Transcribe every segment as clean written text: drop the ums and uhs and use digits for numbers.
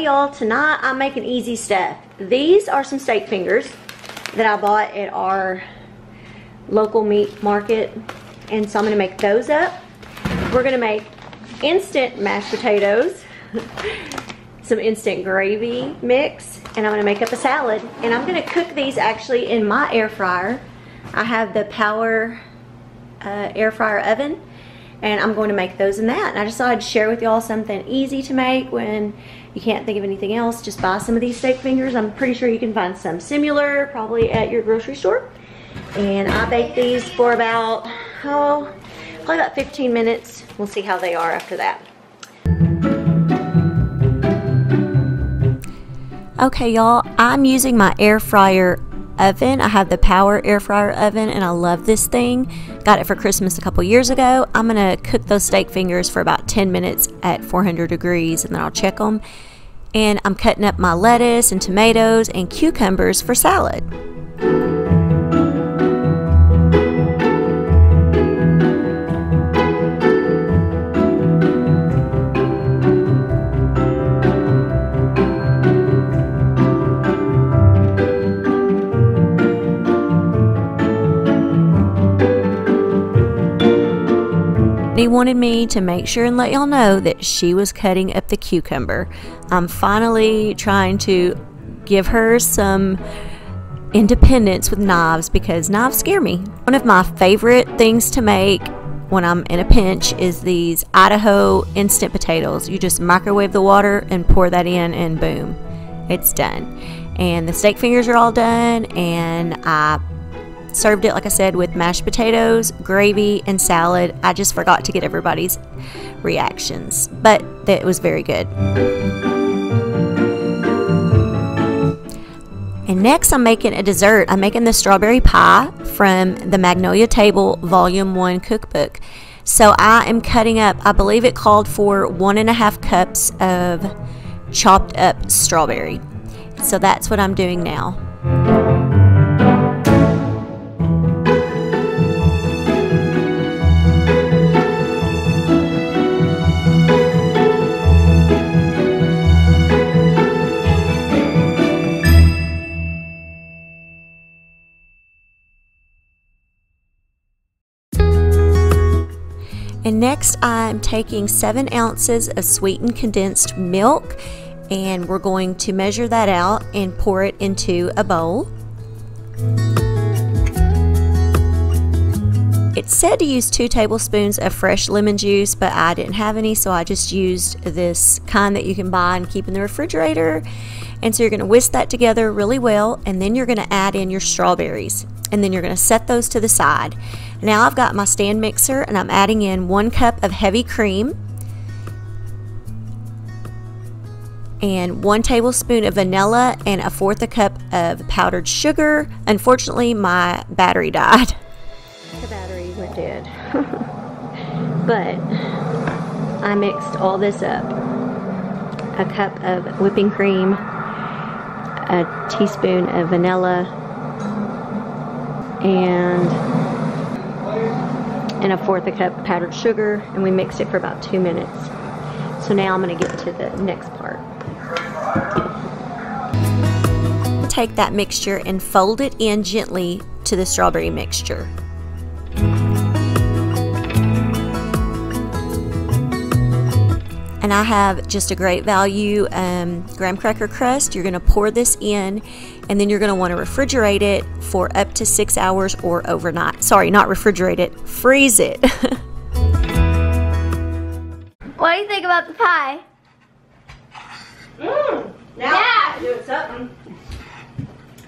Alrighty, y'all, tonight I'm making easy stuff. These are some steak fingers that I bought at our local meat market, and so I'm gonna make those up. We're gonna make instant mashed potatoes, some instant gravy mix, and I'm gonna make up a salad. And I'm gonna cook these actually in my air fryer. I have the Power air fryer oven, and I'm going to make those in that. And I just thought I'd share with y'all something easy to make when you can't think of anything else. Just buy some of these steak fingers. I'm pretty sure you can find some similar probably at your grocery store. And I baked these for about, probably about 15 minutes. We'll see how they are after that. Okay, y'all, I'm using my air fryer oven. I have the Power air fryer oven, and I love this thing. Got it for Christmas a couple years ago. I'm gonna cook those steak fingers for about 10 minutes at 400 degrees, and then I'll check them. And I'm cutting up my lettuce and tomatoes and cucumbers for salad. He wanted me to make sure and let y'all know that she was cutting up the cucumber. I'm finally trying to give her some independence with knives because knives scare me. One of my favorite things to make when I'm in a pinch is these Idaho instant potatoes. You just microwave the water and pour that in, and boom, it's done. And the steak fingers are all done, and I served it, like I said, with mashed potatoes, gravy, and salad. I just forgot to get everybody's reactions, but it was very good. And next I'm making a dessert. I'm making the strawberry pie from the Magnolia Table Volume 1 cookbook. So I am cutting up, I believe it called for 1.5 cups of chopped up strawberry. So that's what I'm doing now. And next I'm taking 7 ounces of sweetened condensed milk, and we're going to measure that out and pour it into a bowl. It said to use 2 tablespoons of fresh lemon juice, but I didn't have any, so I just used this kind that you can buy and keep in the refrigerator. And so you're going to whisk that together really well, and then you're going to add in your strawberries, and then you're going to set those to the side. Now I've got my stand mixer, and I'm adding in 1 cup of heavy cream and 1 tablespoon of vanilla and 1/4 cup of powdered sugar. Unfortunately, my battery died. The battery went dead. But I mixed all this up. A cup of whipping cream, a teaspoon of vanilla, and 1/4 cup powdered sugar, and we mixed it for about 2 minutes. So now I'm going to get to the next part. Take that mixture and fold it in gently to the strawberry mixture. And I have just a great value graham cracker crust. You're going to pour this in, and then you're going to want to refrigerate it for up to 6 hours or overnight. Sorry, not refrigerate it, freeze it. What do you think about the pie? Now doing something.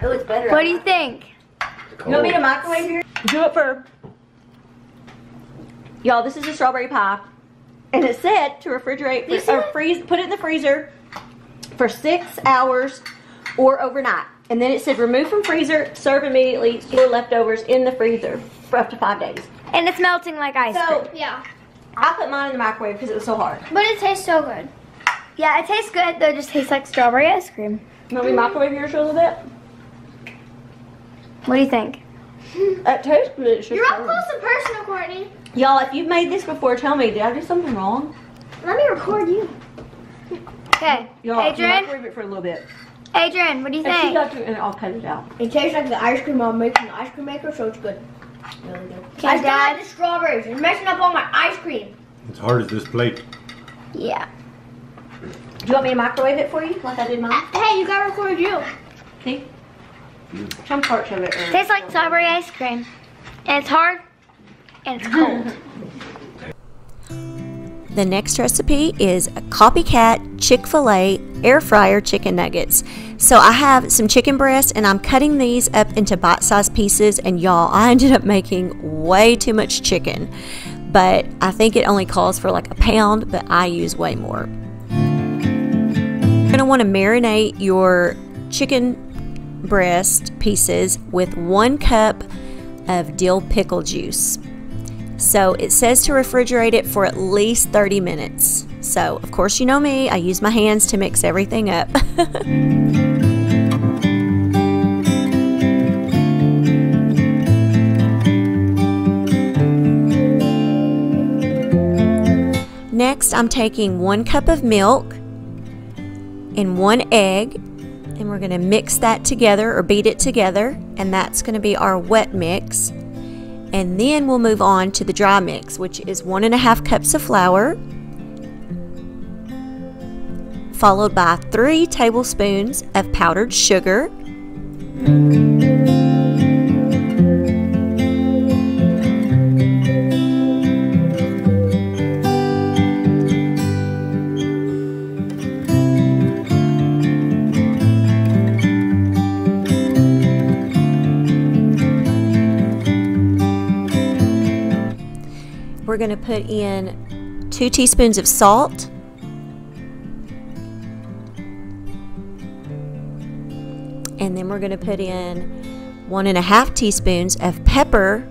It looks better. What do you think? You want me to microwave here? Do it for... Y'all, this is a strawberry pie. And it said to refrigerate, put it in the freezer for 6 hours or overnight. And then it said remove from freezer, serve immediately, store leftovers in the freezer for up to 5 days. And it's melting like ice cream. Yeah. I put mine in the microwave because it was so hard. But it tastes so good. Yeah, it tastes good, though it just tastes like strawberry ice cream. Want me to microwave yours for a little bit? What do you think? That tastes good. You're up close and personal, Courtney. Y'all, if you've made this before, tell me, did I do something wrong? Let me record you. Okay, Okay. Y'all, Adrian? microwave it for a little bit. Adrian, what do you And she think? got to, and I'll cut it out. It tastes like the ice cream Mom makes in the ice cream maker, so it's good. Really good. Okay, I still Dad? like the strawberries. You're messing up all my ice cream. As hard as this plate. Yeah. Do you want me to microwave it for you, like I did mine? Hey, you gotta record you. See? Some parts of it are... Tastes like strawberry ice cream. And it's hard. And it's cold. The next recipe is a Copycat Chick-fil-A air fryer chicken nuggets. So I have some chicken breasts and I'm cutting these up into bite-sized pieces, and y'all, I ended up making way too much chicken. But I think it only calls for like a pound, but I use way more. You're gonna want to marinate your chicken breast pieces with 1 cup of dill pickle juice. So it says to refrigerate it for at least 30 minutes. So of course, you know me, I use my hands to mix everything up. Next, I'm taking 1 cup of milk and 1 egg, and we're gonna mix that together or beat it together, and that's gonna be our wet mix. And then we'll move on to the dry mix, which is 1.5 cups of flour, followed by 3 tablespoons of powdered sugar, we're going to put in 2 teaspoons of salt, and then we're going to put in 1.5 teaspoons of pepper,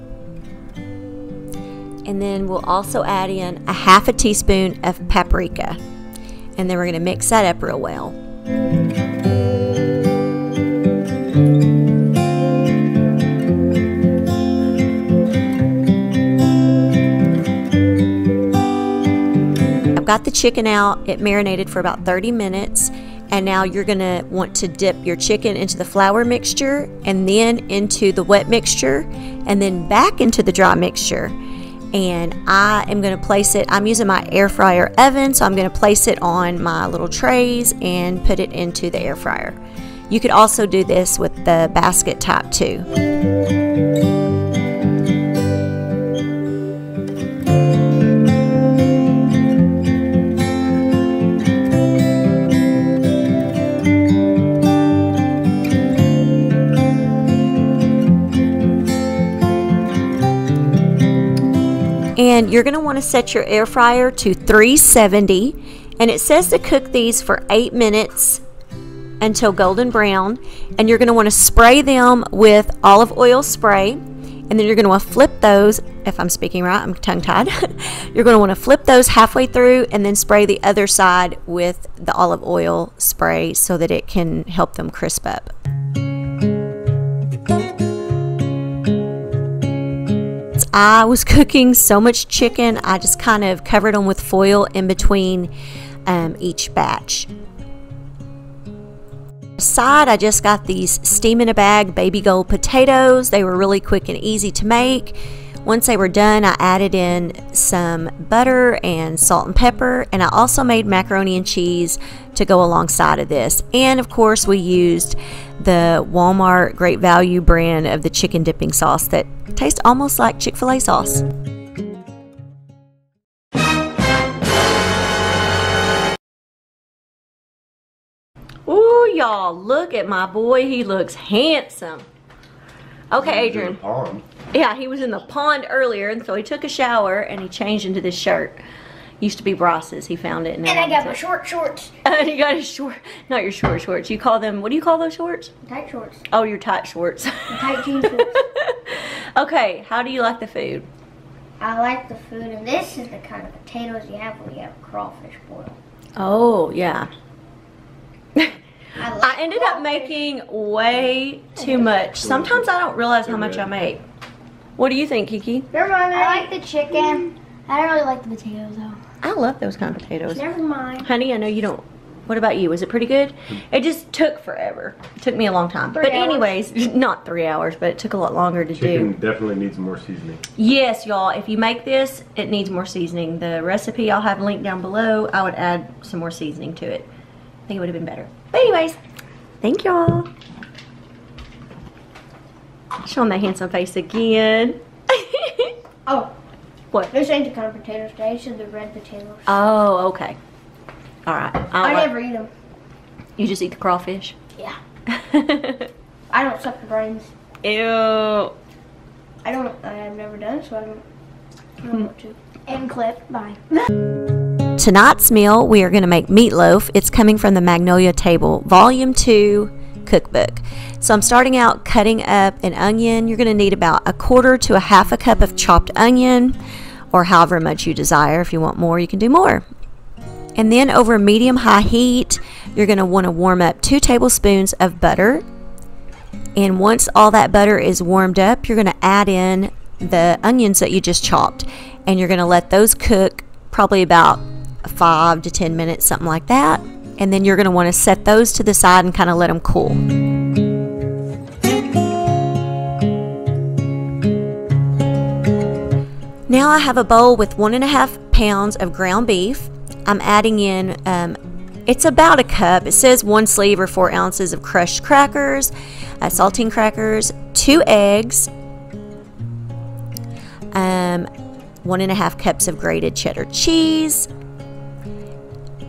and then we'll also add in 1/2 teaspoon of paprika, and then we're going to mix that up real well. I've got the chicken out. It marinated for about 30 minutes. And now you're going to want to dip your chicken into the flour mixture and then into the wet mixture and then back into the dry mixture. And I am going to place it, I'm using my air fryer oven, so I'm going to place it on my little trays and put it into the air fryer. You could also do this with the basket type too. And you're going to want to set your air fryer to 370, and it says to cook these for 8 minutes until golden brown. And you're going to want to spray them with olive oil spray, and then you're going to want to flip those, if I'm speaking right, I'm tongue-tied. You're going to want to flip those halfway through and then spray the other side with the olive oil spray so that it can help them crisp up. I was cooking so much chicken, I just kind of covered them with foil in between each batch. Side, I just got these steam in a bag baby gold potatoes. They were really quick and easy to make. Once they were done, I added in some butter and salt and pepper, and I also made macaroni and cheese to go alongside of this. And of course, we used the Walmart Great Value brand of the chicken dipping sauce that tastes almost like Chick-fil-A sauce. Ooh, y'all, look at my boy. He looks handsome. Okay, Adrian. Yeah, he was in the pond earlier, and so he took a shower and he changed into this shirt. Used to be Ross's. He found it. And I got my short shorts. And he got his short, not your short shorts. You call them, what do you call those shorts? Tight shorts. Oh, your tight shorts. Tight jean shorts. Okay, how do you like the food? I like the food, and this is the kind of potatoes you have when you have crawfish boiled. Oh, yeah. I ended up making way too much. Sometimes I don't realize how much I make. What do you think, Kiki? Never mind. I like the chicken. I don't really like the potatoes though. I love those kind of potatoes. Never mind. Honey, I know you don't What about you? Was it pretty good? It just took forever. It took me a long time. But anyways, not 3 hours, but it took a lot longer to do. Chicken definitely needs more seasoning. Yes, y'all. If you make this, it needs more seasoning. The recipe I'll have linked down below. I would add some more seasoning to it. I think it would have been better. But anyways, thank y'all. Showing that handsome face again. Oh. What? This ain't the kind of potatoes today. These are the red potatoes. Oh, okay. All right. I never eat them. You just eat the crawfish? Yeah. I don't suck the brains. Ew. I've never done it, so I don't know what to. And clip. Bye. Tonight's meal, we are going to make meatloaf. It's coming from the Magnolia Table, Volume 2 cookbook. So I'm starting out cutting up an onion. You're going to need about 1/4 to 1/2 cup of chopped onion, or however much you desire. If you want more, you can do more. And then over medium-high heat, you're going to want to warm up 2 tablespoons of butter. And once all that butter is warmed up, you're going to add in the onions that you just chopped. And you're going to let those cook probably about 5 to 10 minutes, something like that. And then you're going to want to set those to the side and kind of let them cool. Now I have a bowl with 1.5 pounds of ground beef. I'm adding in, it's about 1 cup. It says 1 sleeve or 4 ounces of crushed crackers, saltine crackers, 2 eggs, 1.5 cups of grated cheddar cheese,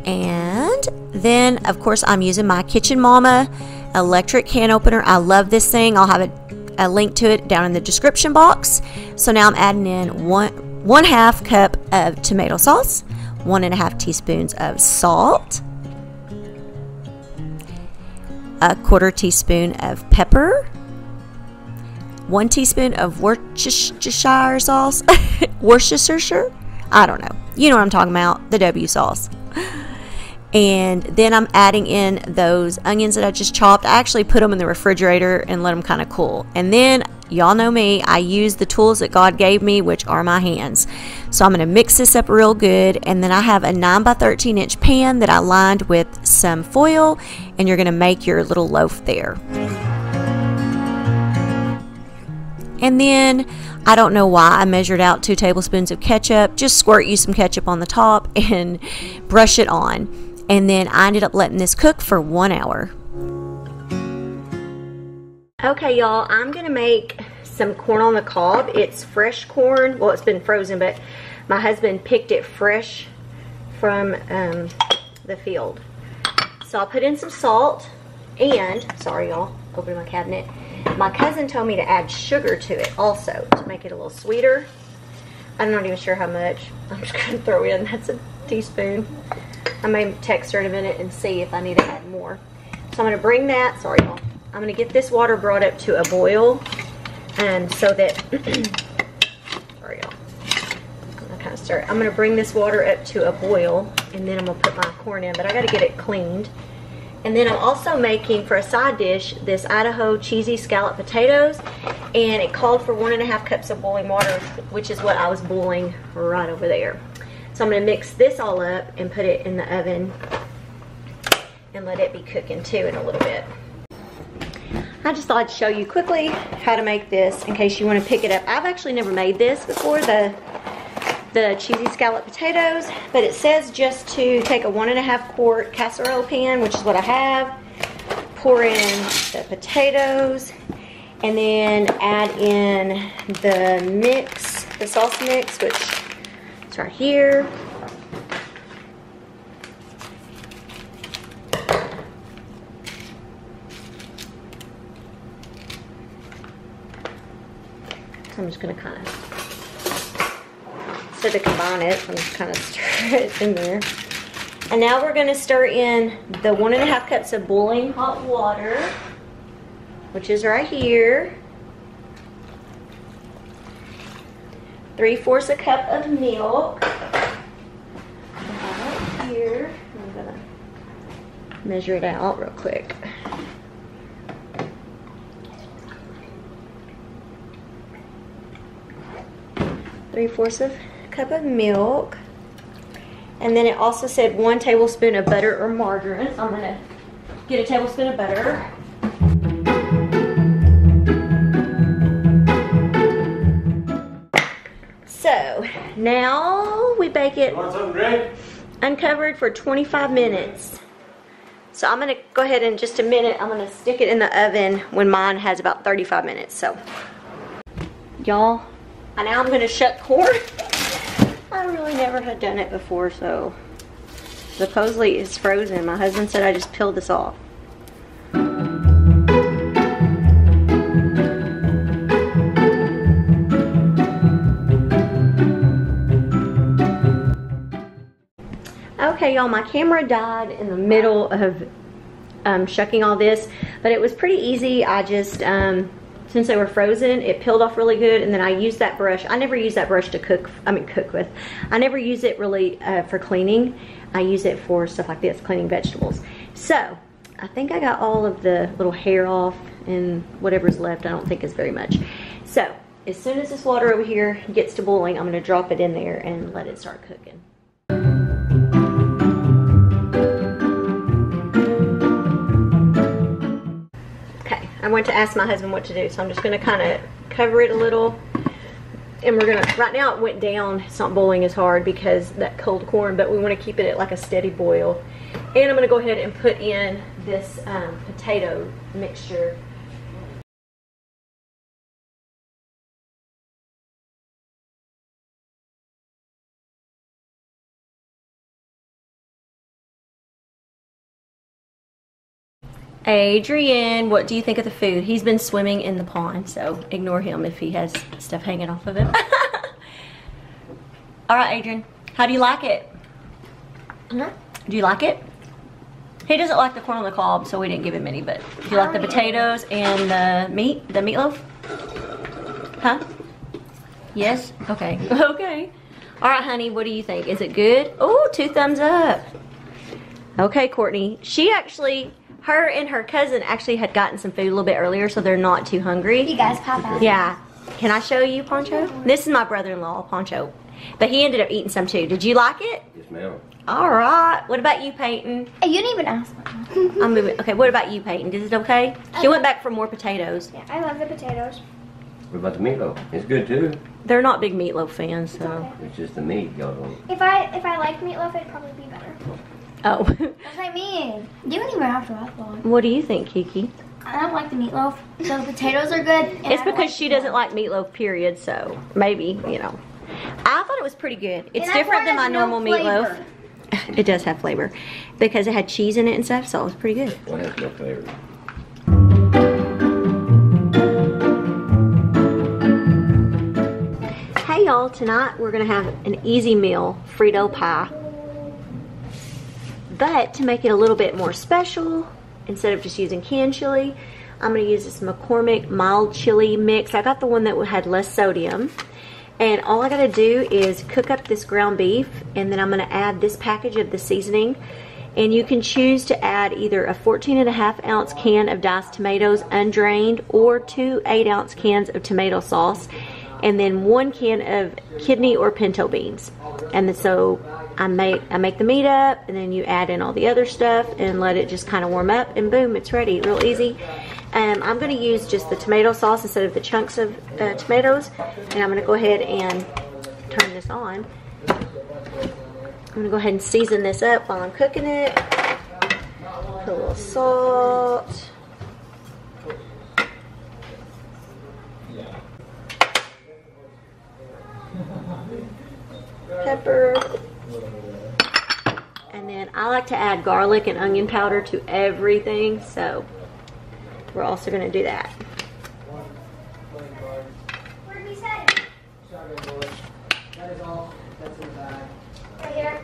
and then of course I'm using my Kitchen Mama electric can opener. I love this thing. I'll have a link to it down in the description box. So now I'm adding in 1/2 cup of tomato sauce, 1.5 teaspoons of salt, 1/4 teaspoon of pepper, 1 teaspoon of Worcestershire sauce. Worcestershire? I don't know. You know what I'm talking about, the W sauce. And then I'm adding in those onions that I just chopped. I actually put them in the refrigerator and let them kind of cool. And then, y'all know me, I use the tools that God gave me, which are my hands. So I'm going to mix this up real good. And then I have a 9 by 13 inch pan that I lined with some foil. And you're going to make your little loaf there. And then, I don't know why I measured out 2 tablespoons of ketchup. Just squirt you some ketchup on the top and brush it on. And then I ended up letting this cook for 1 hour. Okay, y'all, I'm gonna make some corn on the cob. It's fresh corn. Well, it's been frozen, but my husband picked it fresh from the field. So I'll put in some salt and, sorry y'all, open my cabinet. My cousin told me to add sugar to it also to make it a little sweeter. I'm not even sure how much. I'm just gonna throw in, that's a teaspoon. I may text her in a minute and see if I need to add more. So I'm gonna bring that, sorry y'all. I'm gonna get this water brought up to a boil, so that, sorry y'all. I'm gonna kind of stir it. I'm gonna bring this water up to a boil, and then I'm gonna put my corn in, but I gotta get it cleaned. And then I'm also making, for a side dish, this Idaho cheesy scallop potatoes, and it called for 1.5 cups of boiling water, which is what I was boiling right over there. So I'm gonna mix this all up and put it in the oven and let it be cooking too in a little bit. I just thought I'd show you quickly how to make this in case you want to pick it up. I've actually never made this before, the cheesy scallop potatoes, but it says just to take a 1.5 quart casserole pan, which is what I have, pour in the potatoes, and then add in the mix, the sauce mix, which is right here. So I'm just going to kind of, instead of combine it, I'm just kind of stir it in there. And now we're going to stir in the 1.5 cups of boiling hot water, which is right here. 3/4 a cup of milk. Right here. I'm going to measure it out real quick. 3/4 of a cup of milk. And then it also said 1 tablespoon of butter or margarine. So I'm gonna get a tablespoon of butter. So now we bake it uncovered for 25 minutes. So I'm gonna go ahead in just a minute. I'm gonna stick it in the oven when mine has about 35 minutes. So y'all, now I'm gonna shuck corn. I really never had done it before, so supposedly it's frozen. My husband said I just peeled this off. Okay, y'all, my camera died in the middle of shucking all this, but it was pretty easy. I just, since they were frozen, it peeled off really good, and then I used that brush. I never use that brush to cook with. I never use it really for cleaning. I use it for stuff like this, cleaning vegetables. So, I think I got all of the little hair off, and whatever's left I don't think is very much. So, as soon as this water over here gets to boiling, I'm going to drop it in there and let it start cooking. I went to ask my husband what to do, so I'm just going to kind of cover it a little, and we're going to, right now it went down, it's not boiling as hard because that cold corn, but we want to keep it at like a steady boil. And I'm going to go ahead and put in this potato mixture. Adrian, what do you think of the food? He's been swimming in the pond, so ignore him if he has stuff hanging off of him. All right, Adrian, how do you like it? Do you like it? He doesn't like the corn on the cob, so we didn't give him any, but do you like the potatoes and the meatloaf? Huh? Yes? Okay. Okay. All right, honey, what do you think? Is it good? Oh, 2 thumbs up. Okay, Courtney. She actually... Her and her cousin actually had gotten some food a little bit earlier, so they're not too hungry. You guys pop out. Yeah. Can I show you, Poncho? This is my brother-in-law, Poncho. But he ended up eating some too. Did you like it? Yes, ma'am. All right. What about you, Peyton? Hey, you didn't even ask me. I'm moving. Okay, what about you, Peyton? Is it okay? She went back for more potatoes. Yeah, I love the potatoes. What about the meatloaf? It's good too. They're not big meatloaf fans, so. Okay. It's just the meat, y'all don't. If I liked meatloaf, it'd probably be better. Oh. That's what I mean. You don't even have to ask one. What do you think, Kiki? I don't like the meatloaf. So the potatoes are good. And It's because she doesn't like meatloaf, period, so maybe, you know. I thought it was pretty good. It's different than my normal meatloaf. It does have flavor because it had cheese in it and stuff, so it was pretty good. Well, it has no flavor. Hey y'all, tonight we're gonna have an easy meal, Frito Pie. But to make it a little bit more special, instead of just using canned chili, I'm gonna use this McCormick mild chili mix. I got the one that had less sodium. And all I gotta do is cook up this ground beef, and then I'm gonna add this package of the seasoning. And you can choose to add either a 14.5-ounce can of diced tomatoes undrained, or 2 8-ounce cans of tomato sauce, and then 1 can of kidney or pinto beans. And then, so I make the meat up, and then you add in all the other stuff and let it just kind of warm up, and boom, it's ready. Real easy. I'm going to use just the tomato sauce instead of the chunks of tomatoes, and I'm going to go ahead and turn this on. I'm going to go ahead and season this up while I'm cooking it. Put a little salt. Pepper. And then I like to add garlic and onion powder to everything, so we're also going to do that. Where did he say? Right here.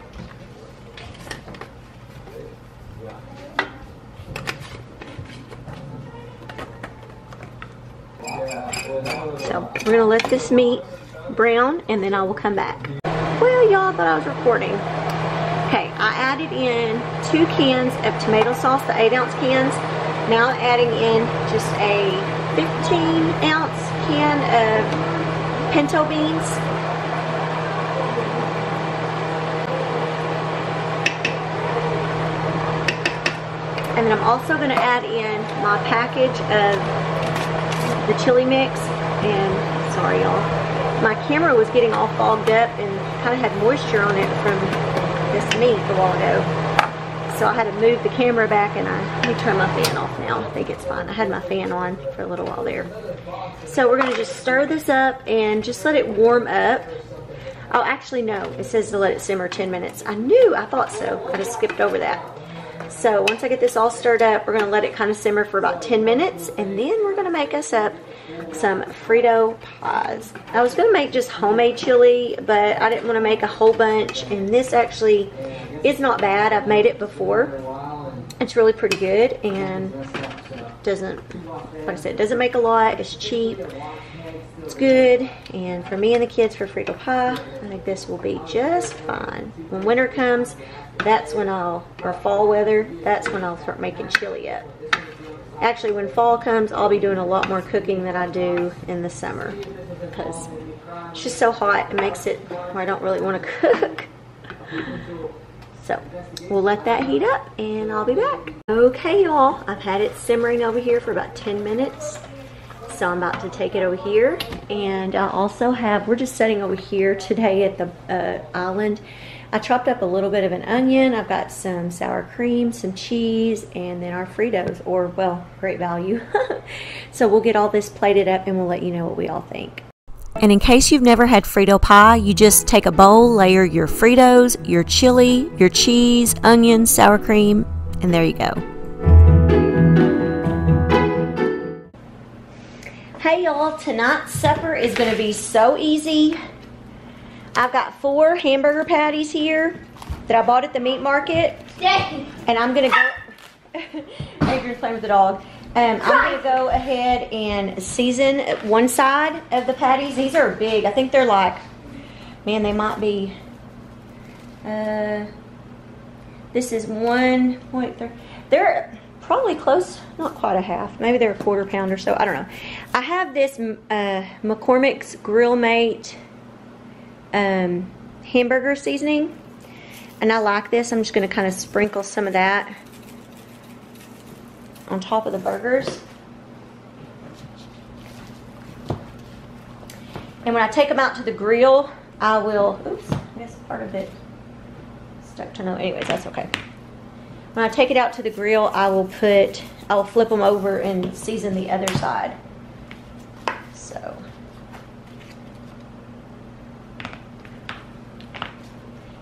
So we're going to let this meat brown, and then I will come back. Well, y'all, thought I was recording. Okay, I added in 2 cans of tomato sauce, the 8-ounce cans. Now I'm adding in just a 15-ounce can of pinto beans. And then I'm also going to add in my package of the chili mix. And sorry y'all, my camera was getting all fogged up and kind of had moisture on it from this meat a while ago. So I had to move the camera back, and let me turn my fan off now. I think it's fine. I had my fan on for a little while there. So we're gonna just stir this up and just let it warm up. Oh, actually no, it says to let it simmer 10 minutes. I thought so. I just skipped over that. So once I get this all stirred up, we're gonna let it kind of simmer for about 10 minutes, and then we're gonna make us up some Frito pies. I was gonna make just homemade chili, but I didn't want to make a whole bunch, and this actually is not bad. I've made it before. It's really pretty good, and doesn't, like I said, doesn't make a lot. It's cheap. It's good, and for me and the kids for Frito pie, I think this will be just fine. When winter comes, that's when or fall weather, that's when I'll start making chili up. Actually, when fall comes, I'll be doing a lot more cooking than I do in the summer, because it's just so hot. It makes it where I don't really want to cook. So we'll let that heat up, and I'll be back. Okay, y'all, I've had it simmering over here for about 10 minutes. So I'm about to take it over here, and I also have, we're just sitting over here today at the island. I chopped up a little bit of an onion. I've got some sour cream, some cheese, and then our Fritos, or well, great value. So we'll get all this plated up, and we'll let you know what we all think. And in case you've never had Frito pie, you just take a bowl, layer your Fritos, your chili, your cheese, onions, sour cream, and there you go. Hey y'all, tonight's supper is going to be so easy. I've got 4 hamburger patties here that I bought at the meat market. And I'm going to go... Adrian's playing with the dog. I'm going to go ahead and season one side of the patties. These are big. I think they're like... Man, they might be... this is 1.3... They're probably close, not quite a half. Maybe they're a 1/4 pound or so. I don't know. I have this McCormick's Grill Mate hamburger seasoning, and I like this. I'm just going to kind of sprinkle some of that on top of the burgers. And when I take them out to the grill, I will, oops, I guess part of it stuck to no, anyways, that's okay. When I take it out to the grill, I will flip them over and season the other side. So.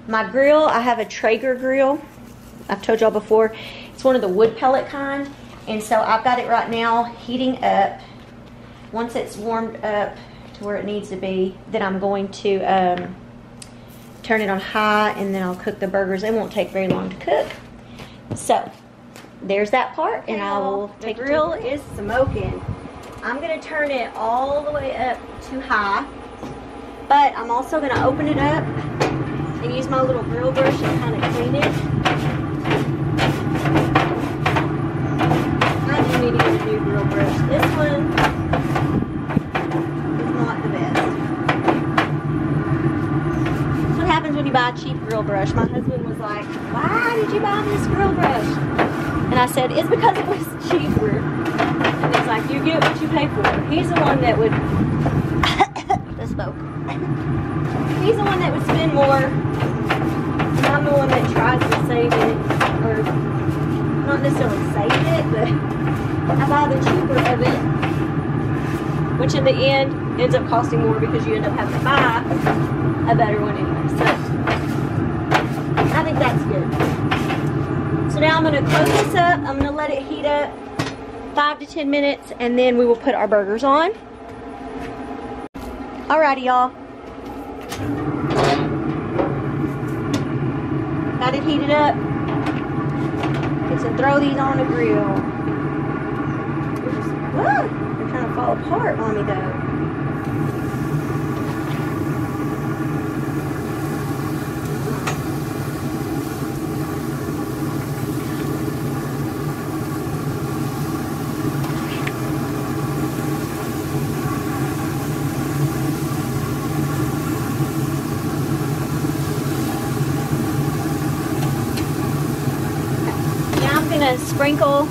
My grill, I have a Traeger grill. I've told y'all before. It's one of the wood pellet kind. And so I've got it right now heating up. Once it's warmed up to where it needs to be, then I'm going to turn it on high, and then I'll cook the burgers. They won't take very long to cook. So, there's that part, and I will take the grill is smoking. I'm going to turn it all the way up to high, but I'm also going to open it up and use my little grill brush to kind of clean it. I do need to get a new grill brush. This one is not the best. That's what happens when you buy a cheap grill brush. My husband was like, "Why did you buy this grill brush?" And I said, "It's because it was cheaper." And he's like, "You get what you pay for." He's the one that would the smoke. He's the one that would spend more, and I'm the one that tries to save it, or not necessarily save it, but I buy the cheaper of it, which in the end ends up costing more because you end up having to buy a better one anyway. So I think that's good. So now I'm going to close this up. I'm going to let it heat up 5 to 10 minutes, and then we will put our burgers on. Alrighty, y'all. Got it heated up. Get to throw these on the grill. They're trying to fall apart on me though. gonna sprinkle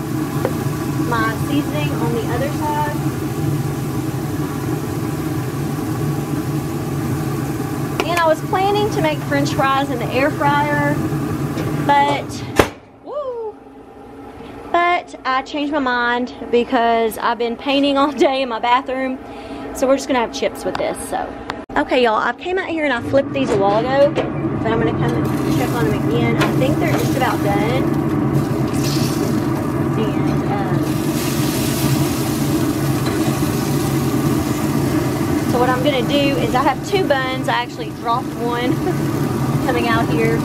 my seasoning on the other side. And I was planning to make French fries in the air fryer, but I changed my mind because I've been painting all day in my bathroom. So we're just gonna have chips with this, so. Okay, y'all, I came out here and I flipped these a while ago, but I'm gonna come and check on them again. I think they're just about done. And, so what I'm gonna do is I have 2 buns. I actually dropped one coming out here.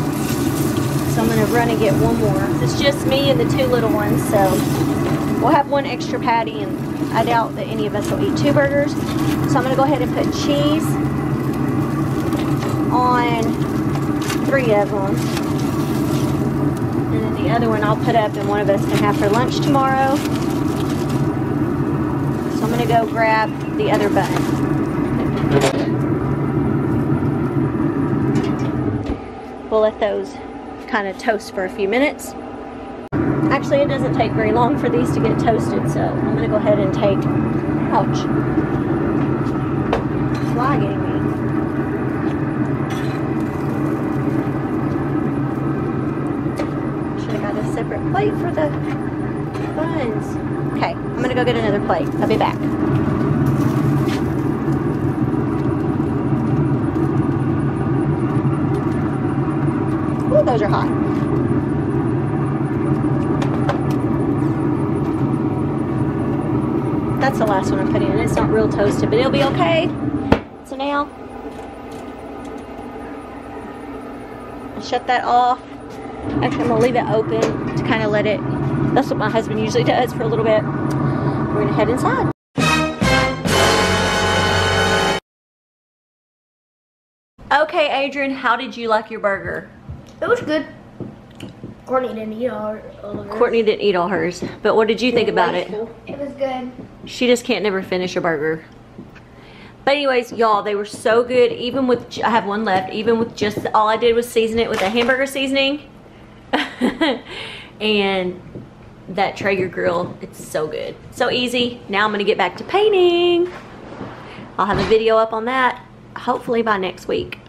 So I'm gonna run and get one more. It's just me and the 2 little ones, so we'll have 1 extra patty, and I doubt that any of us will eat 2 burgers. So I'm gonna go ahead and put cheese on 3 of them. And then the other one I'll put up and one of us can have for lunch tomorrow. So I'm gonna go grab the other bun. We'll let those kind of toast for a few minutes. Actually, it doesn't take very long for these to get toasted, so I'm gonna go ahead and take, ouch, fly getting me. Should have got a separate plate for the buns. Okay, I'm gonna go get another plate. I'll be back. Ooh, those are hot. That's the last one I put in. It's not real toasted, but it'll be okay. So now, I'll shut that off. Actually, I'm gonna leave it open to kind of let it, that's what my husband usually does for a little bit. We're gonna head inside. Okay, Adrian, how did you like your burger? It was good. Courtney didn't eat all of hers. Courtney didn't eat all hers, but what did you think about it? It was good. She just can't never finish a burger. But anyways, y'all, they were so good. Even with, I have one left, even with just, all I did was season it with a hamburger seasoning. And that Traeger grill, it's so good. So easy. Now I'm gonna get back to painting. I'll have a video up on that, hopefully by next week.